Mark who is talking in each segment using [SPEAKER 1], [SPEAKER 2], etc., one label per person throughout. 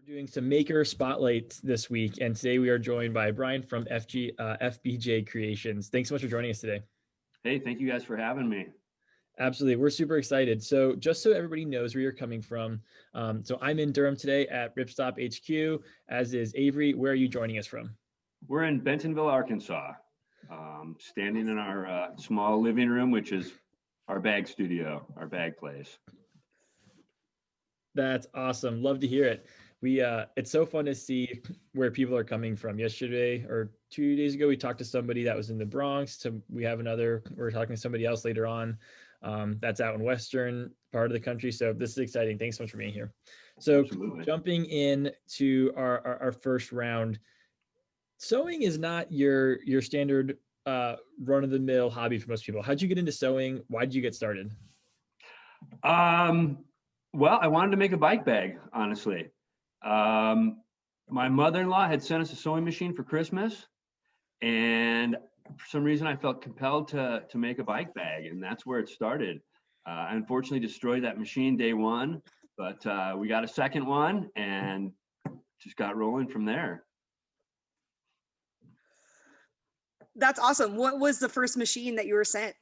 [SPEAKER 1] Doing some maker spotlights this week, and today we are joined by Bryon from FBJ Creations. Thanks so much for joining us today.
[SPEAKER 2] Hey, thank you guys for having me.
[SPEAKER 1] Absolutely, we're super excited. So just so everybody knows where you're coming from, so I'm in Durham today at Ripstop HQ, as is Avery. Where are you joining us from?
[SPEAKER 2] We're in Bentonville, Arkansas, standing in our small living room, which is our bag studio, our bag place.
[SPEAKER 1] That's awesome. Love to hear it. It's so fun to see where people are coming from. Yesterday or 2 days ago, we talked to somebody that was in the Bronx. We're talking to somebody else later on that's out in Western part of the country. So this is exciting. Thanks so much for being here. So
[SPEAKER 2] Absolutely.
[SPEAKER 1] jumping in to our first round, sewing is not your standard run-of-the-mill hobby for most people. How'd you get into sewing? Why did you get started?
[SPEAKER 2] Well, I wanted to make a bike bag, honestly. My mother-in-law had sent us a sewing machine for Christmas, and for some reason I felt compelled to make a bike bag, and that's where it started. I unfortunately destroyed that machine day one, but we got a second one and just got rolling from there.
[SPEAKER 3] That's awesome. What was the first machine that you were sent?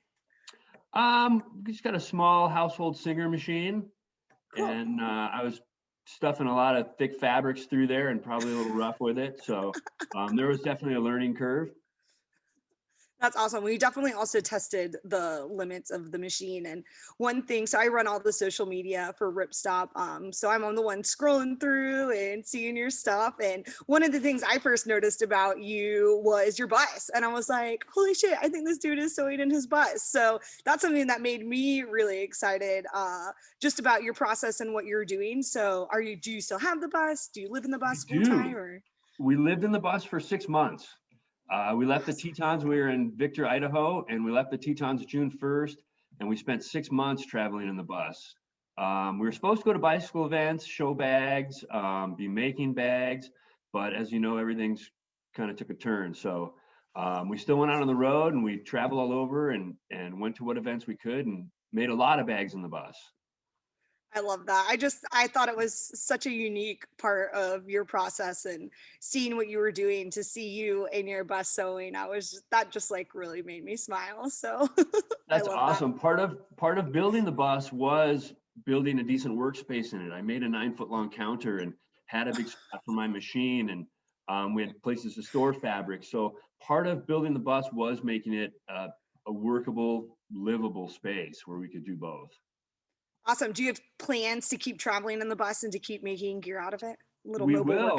[SPEAKER 2] We just got a small household singer machine. Cool. And I was stuffing a lot of thick fabrics through there and probably a little rough with it. So there was definitely a learning curve.
[SPEAKER 3] That's awesome. We definitely also tested the limits of the machine. And one thing, so I run all the social media for Ripstop. So I'm on the one scrolling through and seeing your stuff. And one of the things I first noticed about you was your bus. And I was like, holy shit, I think this dude is sewing in his bus. So that's something that made me really excited just about your process and what you're doing. So do you still have the bus? Do you live in the bus full time? Or?
[SPEAKER 2] We lived in the bus for 6 months. We left the Tetons, we were in Victor, Idaho, and we left the Tetons June 1st, and we spent 6 months traveling in the bus. We were supposed to go to bicycle events, show bags, be making bags, but as you know, everything's kind of took a turn. So we still went out on the road and we traveled all over and went to what events we could and made a lot of bags in the bus.
[SPEAKER 3] I love that. I thought it was such a unique part of your process and seeing what you were doing to see you in your bus sewing. That just like really made me smile. So
[SPEAKER 2] that's awesome. That. Part of building the bus was building a decent workspace in it. I made a 9-foot long counter and had a big spot for my machine, and we had places to store fabric. So part of building the bus was making it a workable, livable space where we could do both.
[SPEAKER 3] Awesome. Do you have plans to keep traveling in the bus and to keep making gear out of it?
[SPEAKER 2] We will.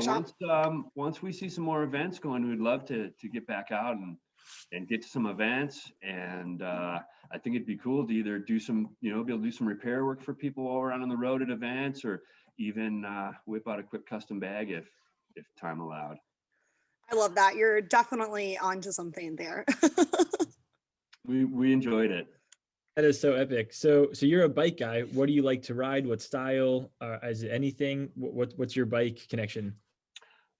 [SPEAKER 2] Once we see some more events going, we'd love to get back out and get to some events. And I think it'd be cool to either do some, be able to do some repair work for people while we're out on the road at events, or even whip out a quick custom bag if time allowed.
[SPEAKER 3] I love that. You're definitely onto something there.
[SPEAKER 2] We enjoyed it.
[SPEAKER 1] That is so epic. So you're a bike guy. What do you like to ride? What style? Is it anything? What's your bike connection?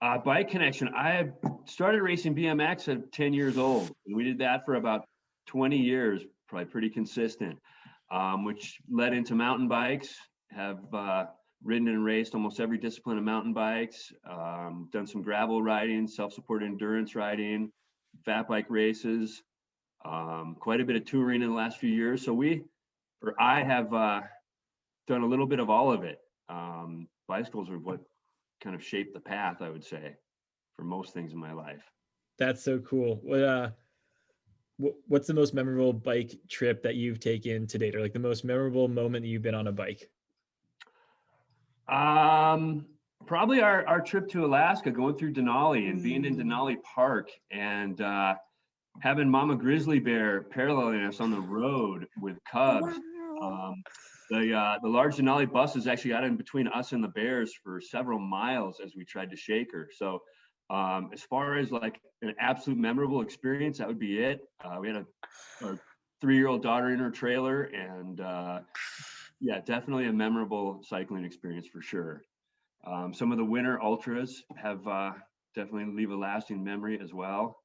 [SPEAKER 2] Bike connection. I started racing BMX at 10 years old, and we did that for about 20 years, probably pretty consistent, which led into mountain bikes. Have ridden and raced almost every discipline of mountain bikes. Done some gravel riding, self-supported endurance riding, fat bike races. Quite a bit of touring in the last few years. So I have done a little bit of all of it. Bicycles are what kind of shaped the path, I would say, for most things in my life.
[SPEAKER 1] That's so cool. What's the most memorable bike trip that you've taken to date, or like the most memorable moment that you've been on a bike?
[SPEAKER 2] Probably our trip to Alaska, going through Denali and being in Denali Park and having Mama Grizzly Bear paralleling us on the road with cubs. Wow. The large Denali buses actually got in between us and the bears for several miles as we tried to shake her. So as far as like an absolute memorable experience, that would be it. We had a 3-year-old daughter in her trailer, and yeah, definitely a memorable cycling experience for sure. Some of the winter ultras have definitely leave a lasting memory as well.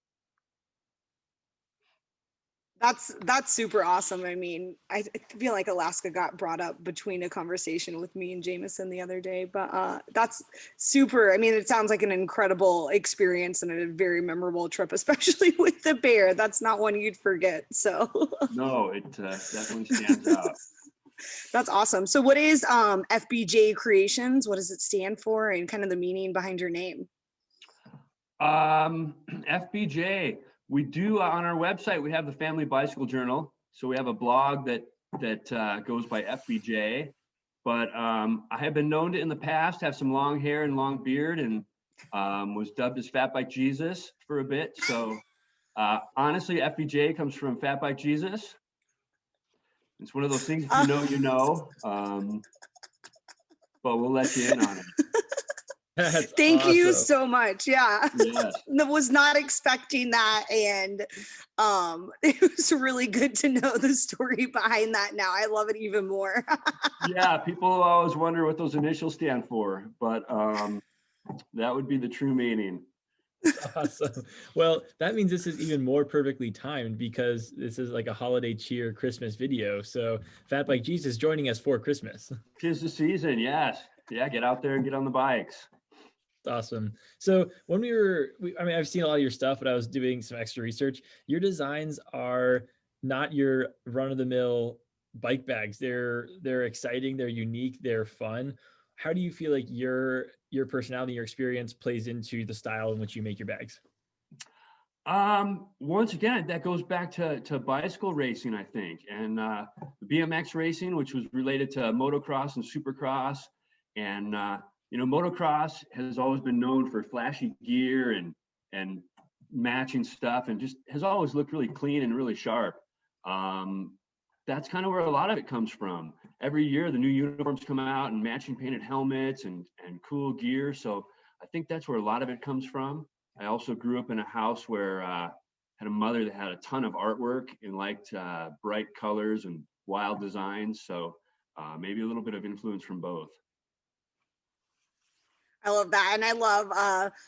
[SPEAKER 3] That's super awesome. I mean, I feel like Alaska got brought up between a conversation with me and Jameson the other day, but that's super. I mean, it sounds like an incredible experience and a very memorable trip, especially with the bear. That's not one you'd forget. So
[SPEAKER 2] No, it definitely stands out.
[SPEAKER 3] that's awesome. So what is FBJ Creations? What does it stand for, and kind of the meaning behind your name?
[SPEAKER 2] FBJ, we do on our website, we have the Family Bicycle Journal. So we have a blog that goes by FBJ. But I have been known to in the past have some long hair and long beard, and was dubbed as Fat Bike Jesus for a bit. So honestly, FBJ comes from Fat Bike Jesus. It's one of those things, if you know, you know. But we'll let you in on it.
[SPEAKER 1] That's
[SPEAKER 3] Thank you
[SPEAKER 1] awesome.
[SPEAKER 3] so much. Yeah.
[SPEAKER 2] Yes.
[SPEAKER 3] Was not expecting that, and it was really good to know the story behind that. Now I love it even more.
[SPEAKER 2] Yeah, people always wonder what those initials stand for, but that would be the true meaning.
[SPEAKER 1] Awesome. Well, that means this is even more perfectly timed because this is like a holiday cheer Christmas video. So Fat Bike Jesus joining us for Christmas.
[SPEAKER 2] 'Tis the season, yes. Yeah, get out there and get on the bikes.
[SPEAKER 1] Awesome. So when I mean, I've seen a lot of your stuff, but I was doing some extra research. Your designs are not your run-of-the-mill bike bags. They're exciting, they're unique, they're fun. How do you feel like your personality, your experience plays into the style in which you make your bags?
[SPEAKER 2] Once again, that goes back to bicycle racing, I think, and BMX racing, which was related to motocross and supercross. And motocross has always been known for flashy gear and matching stuff, and just has always looked really clean and really sharp. That's kind of where a lot of it comes from. Every year, the new uniforms come out and matching painted helmets and cool gear. So I think that's where a lot of it comes from. I also grew up in a house where had a mother that had a ton of artwork and liked bright colors and wild designs. So maybe a little bit of influence from both.
[SPEAKER 3] I love that. And I love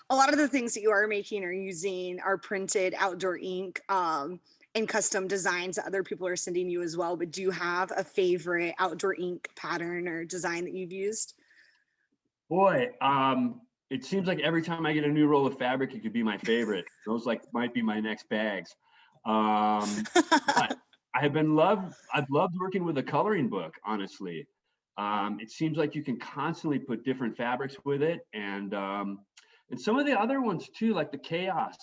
[SPEAKER 3] a lot of the things that you are making or using are printed outdoor ink and custom designs that other people are sending you as well. But do you have a favorite outdoor ink pattern or design that you've used?
[SPEAKER 2] Boy, it seems like every time I get a new roll of fabric, it could be my favorite. Those might be my next bags. But I've loved working with a coloring book, honestly. It seems like you can constantly put different fabrics with it, and some of the other ones too, like the Chaos.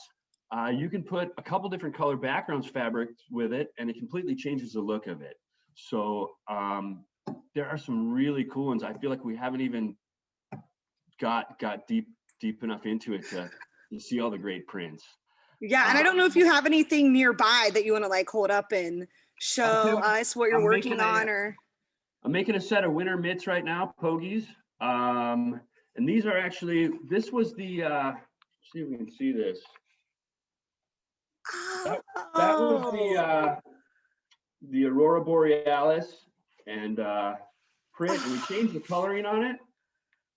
[SPEAKER 2] You can put a couple different color backgrounds fabrics with it, and it completely changes the look of it. So there are some really cool ones. I feel like we haven't even got deep enough into it to see all the great prints.
[SPEAKER 3] Yeah, and I don't know if you have anything nearby that you want to like hold up and show us what you're working on, or
[SPEAKER 2] I'm making a set of winter mitts right now, pogies. And these are actually, this was the see if we can see this. That was the Aurora Borealis and print, and we changed the coloring on it.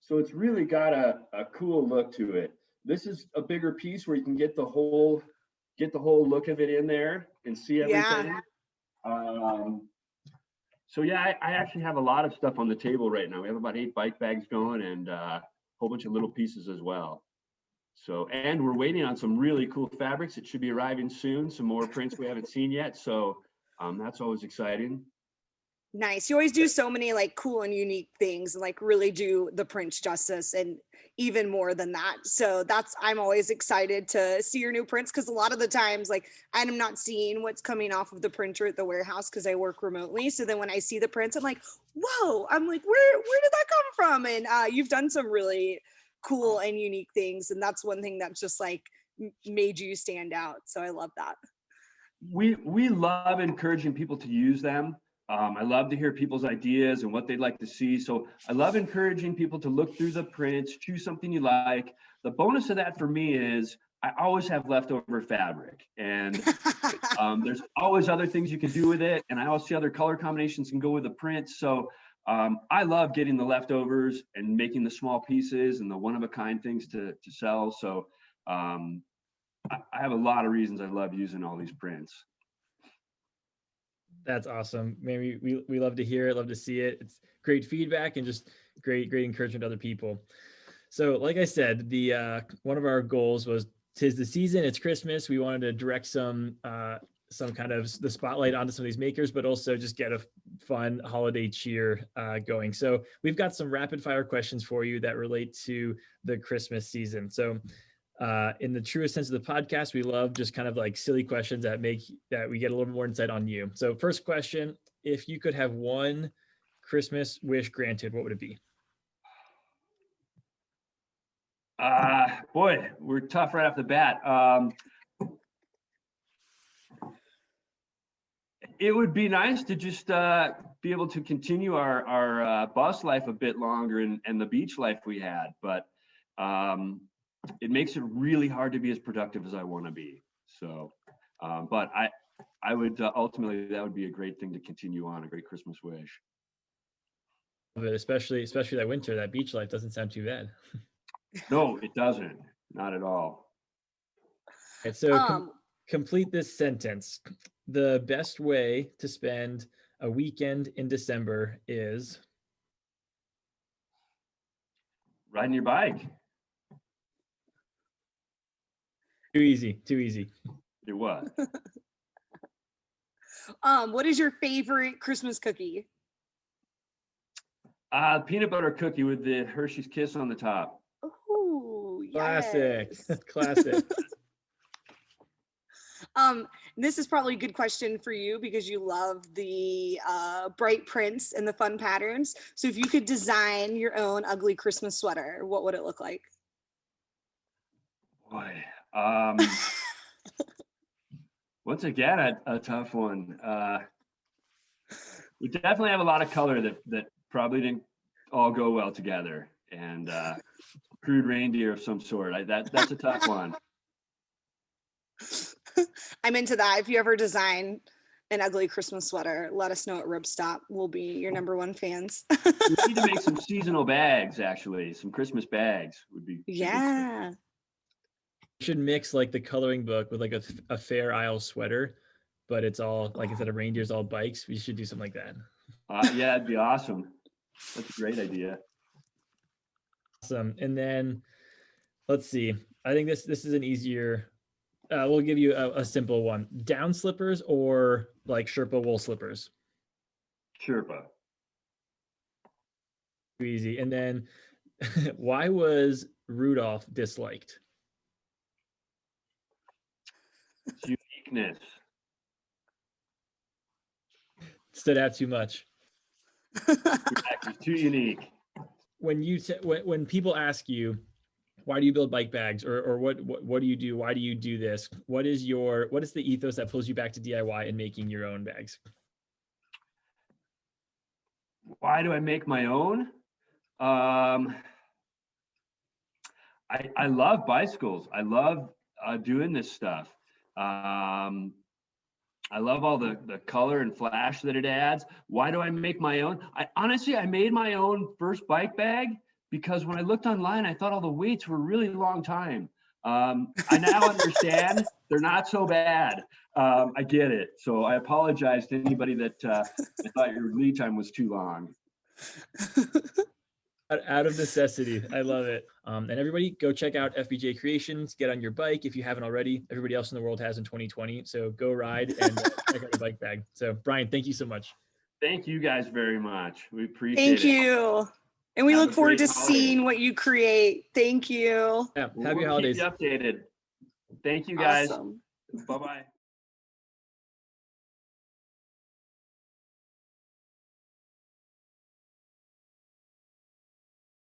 [SPEAKER 2] So it's really got a cool look to it. This is a bigger piece where you can get the whole look of it in there and see everything. Yeah. So yeah, I actually have a lot of stuff on the table right now. We have about 8 bike bags going and a whole bunch of little pieces as well. So, and we're waiting on some really cool fabrics that should be arriving soon. Some more prints we haven't seen yet. So that's always exciting.
[SPEAKER 3] Nice. You always do so many like cool and unique things and like really do the prints justice and even more than that. So I'm always excited to see your new prints, because a lot of the times like I'm not seeing what's coming off of the printer at the warehouse because I work remotely. So then when I see the prints, I'm like, whoa, I'm like, where did that come from? And you've done some really cool and unique things. And that's one thing that's just like made you stand out. So I love that.
[SPEAKER 2] We love encouraging people to use them. I love to hear people's ideas and what they'd like to see. So I love encouraging people to look through the prints, choose something you like. The bonus of that for me is I always have leftover fabric, and there's always other things you can do with it. And I always see other color combinations can go with the print. So I love getting the leftovers and making the small pieces and the one-of-a-kind things to sell. So I have a lot of reasons I love using all these prints.
[SPEAKER 1] That's awesome. Maybe we love to hear it, love to see it. It's great feedback and just great encouragement to other people. So, like I said, the one of our goals was 'tis the season, it's Christmas. We wanted to direct some kind of the spotlight onto some of these makers, but also just get a fun holiday cheer going. So we've got some rapid fire questions for you that relate to the Christmas season. So in the truest sense of the podcast, we love just kind of like silly questions that make that we get a little more insight on you. So first question, if you could have one Christmas wish granted, what would it be?
[SPEAKER 2] Boy, we're tough right off the bat. It would be nice to just be able to continue our bus life a bit longer and the beach life we had, but it makes it really hard to be as productive as I want to be. So, but I would ultimately, that would be a great thing to continue on, a great Christmas wish.
[SPEAKER 1] But especially that winter, that beach life doesn't sound too bad.
[SPEAKER 2] No, it doesn't. Not at all.
[SPEAKER 1] Right, so complete this sentence. The best way to spend a weekend in December is
[SPEAKER 2] riding your bike.
[SPEAKER 1] Too easy.
[SPEAKER 2] It was.
[SPEAKER 3] What is your favorite Christmas cookie?
[SPEAKER 2] Peanut butter cookie with the Hershey's Kiss on the top.
[SPEAKER 3] Oh,
[SPEAKER 1] classic.
[SPEAKER 3] yes.
[SPEAKER 1] Classic.
[SPEAKER 3] This is probably a good question for you because you love the bright prints and the fun patterns. So if you could design your own ugly Christmas sweater, what would it look like?
[SPEAKER 2] Boy, once again, a tough one. We definitely have a lot of color that probably didn't all go well together, and crude reindeer of some sort. That's a tough one.
[SPEAKER 3] I'm into that. If you ever design an ugly Christmas sweater, let us know at Ribstop. We'll be your #1 fans.
[SPEAKER 2] We need to make some seasonal bags, actually. Some Christmas bags would be.
[SPEAKER 3] Yeah.
[SPEAKER 1] You should mix like the coloring book with like a Fair Isle sweater, but it's all like instead of reindeers, all bikes. We should do something like that.
[SPEAKER 2] Yeah, it'd be awesome. That's a great idea.
[SPEAKER 1] Awesome. And then let's see. I think this is an easier. We'll give you a simple one. Down slippers or like Sherpa wool slippers?
[SPEAKER 2] Sherpa.
[SPEAKER 1] Too easy. And then why was Rudolph disliked?
[SPEAKER 2] It's uniqueness.
[SPEAKER 1] Stood out too much.
[SPEAKER 2] Exactly. Too unique.
[SPEAKER 1] When people ask you, why do you build bike bags, or what do you do? Why do you do this? What is the ethos that pulls you back to DIY and making your own bags?
[SPEAKER 2] Why do I make my own? I love bicycles. I love doing this stuff. I love all the color and flash that it adds. Why do I make my own? I made my own first bike bag because when I looked online, I thought all the weights were a really long time. I now understand they're not so bad. I get it. So I apologize to anybody that I thought your lead time was too long.
[SPEAKER 1] Out of necessity. I love it. And everybody go check out FBJ Creations, get on your bike if you haven't already. Everybody else in the world has in 2020. So go ride and check out your bike bag. So Bryon, thank you so much.
[SPEAKER 2] Thank you guys very much. We appreciate it.
[SPEAKER 3] Thank you. And we look forward to seeing what you create. Thank you.
[SPEAKER 1] Yeah, happy holidays.
[SPEAKER 2] Keep you updated. Thank you guys.
[SPEAKER 3] Awesome.
[SPEAKER 2] Bye-bye.